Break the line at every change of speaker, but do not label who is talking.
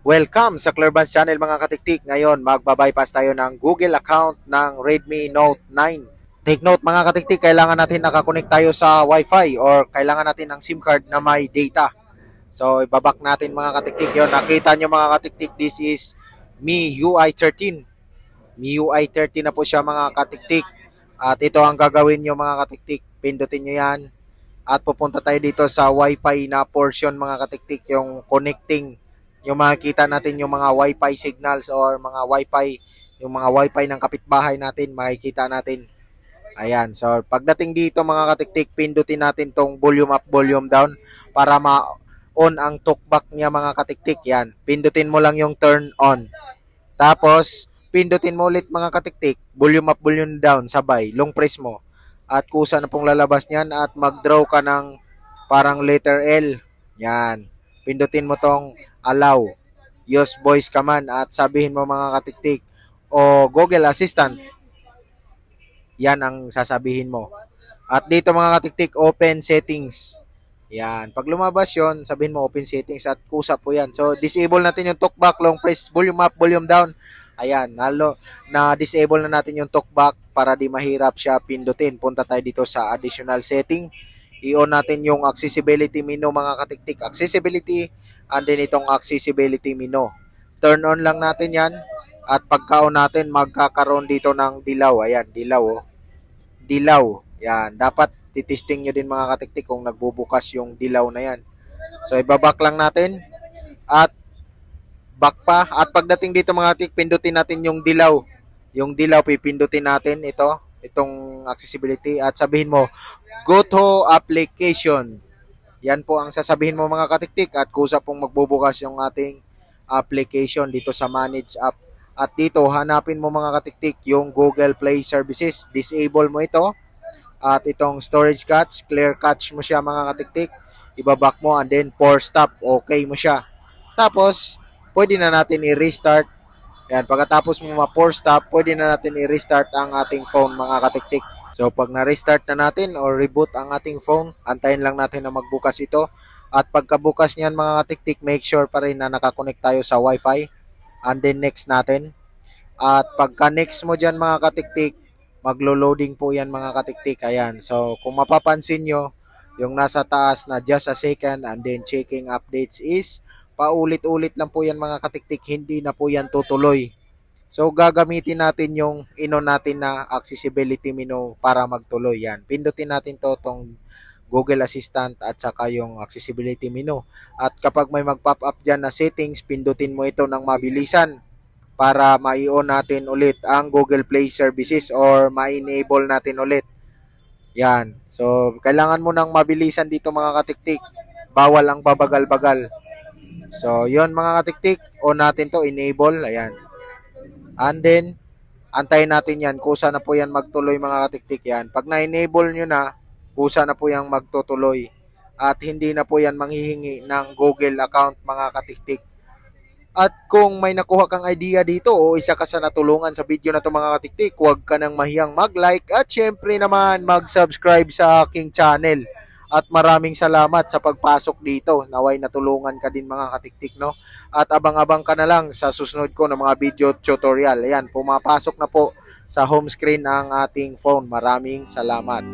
Welcome sa Clearbans Channel mga katiktik. Ngayon, magbabypass tayo ng Google account ng Redmi Note 9. Take note mga katiktik, kailangan natin nakakonect tayo sa Wi-Fi or kailangan natin ng SIM card na may data. So, ibabak natin mga katiktik yon. Nakita nyo mga katiktik, this is MIUI 13. MIUI 13 na po siya mga katiktik. At ito ang gagawin nyo mga katiktik. Pindutin nyo yan. At pupunta tayo dito sa Wi-Fi na portion mga katiktik, yung connecting. Yung makikita natin yung mga Wi-Fi signals or mga Wi-Fi, yung mga Wi-Fi ng kapitbahay natin, makikita natin. Ayan, so pagdating dito mga katiktik, pindutin natin tong volume up, volume down para ma-on ang talkback niya mga katiktik. Yan, pindutin mo lang yung turn on. Tapos, pindutin mo ulit mga katiktik, volume up, volume down, sabay, long press mo. At kusa na pong lalabas niyan at mag-draw ka ng parang letter L. Yan, pindutin mo tong allow, use voice command at sabihin mo mga katiktik o Google Assistant. Yan ang sasabihin mo. At dito mga katiktik, open settings. Yan. Pag lumabas yon, sabihin mo open settings at kusa po yan. So, disable natin yung talkback, long press, volume up, volume down. Ayan. Na-disable na natin yung talkback para di mahirap siya pindutin. Punta tayo dito sa additional setting. I-on natin yung accessibility menu mga katiktik. Accessibility and then itong accessibility menu. Turn on lang natin yan. At pagka-on natin, magkakaroon dito ng dilaw. Ayan, dilaw oh. Dilaw. Yan. Dapat titesting nyo din mga katiktik kung nagbubukas yung dilaw na yan. So, ibaback lang natin. At back pa. At pagdating dito mga katiktik, pindutin natin yung dilaw. Yung dilaw, pipindutin natin ito. Itong accessibility. At sabihin mo, go to application. Yan po ang sasabihin mo mga katiktik at kusa pong magbubukas yung ating application dito sa manage app. At dito hanapin mo mga katiktik yung Google Play Services. Disable mo ito. At itong storage cache, clear cache mo siya mga katiktik. Ibaback mo and then force stop. Okay mo siya. Tapos pwede na natin i-restart. Yan, pagkatapos mo ma-force stop, pwede na natin i-restart ang ating phone mga katiktik. So, pag na-restart na natin or reboot ang ating phone, antayin lang natin na magbukas ito. At pagkabukas niyan mga katiktik, make sure pa rin na nakakonect tayo sa Wi-Fi. And then next natin. At pagka next mo dyan mga katiktik, maglo-loading po yan mga katiktik. Ayan. So, kung mapapansin nyo, yung nasa taas na just a second and then checking updates is paulit-ulit lang po yan mga katiktik. Hindi na po yan tutuloy. So, gagamitin natin yung inon natin na accessibility menu para magtuloy yan. Pindutin natin to tong Google Assistant at saka yung accessibility menu. At kapag may mag-pop up dyan na settings, pindutin mo ito ng mabilisan para ma-on natin ulit ang Google Play Services or ma-enable natin ulit. Yan. So, kailangan mo ng mabilisan dito mga katiktik. Bawal ang babagal-bagal. So, yon mga katiktik. On natin to, enable. Ayan. And then, antayin natin yan. Kusa na po yan magtuloy mga katiktik yan. Pag na-enable nyo na, kusa na po yan magtutuloy. At hindi na po yan manghihingi ng Google account mga katiktik. At kung may nakuha kang idea dito o isa ka sa natulungan sa video na to mga katiktik, huwag ka nang mahiyang mag-like at syempre naman mag-subscribe sa aking channel. At maraming salamat sa pagpasok dito. Naway natulungan ka din mga katiktik, no? At abang-abang ka na lang sa susunod ko ng mga video tutorial. Ayan, pumapasok na po sa home screen ang ating phone. Maraming salamat.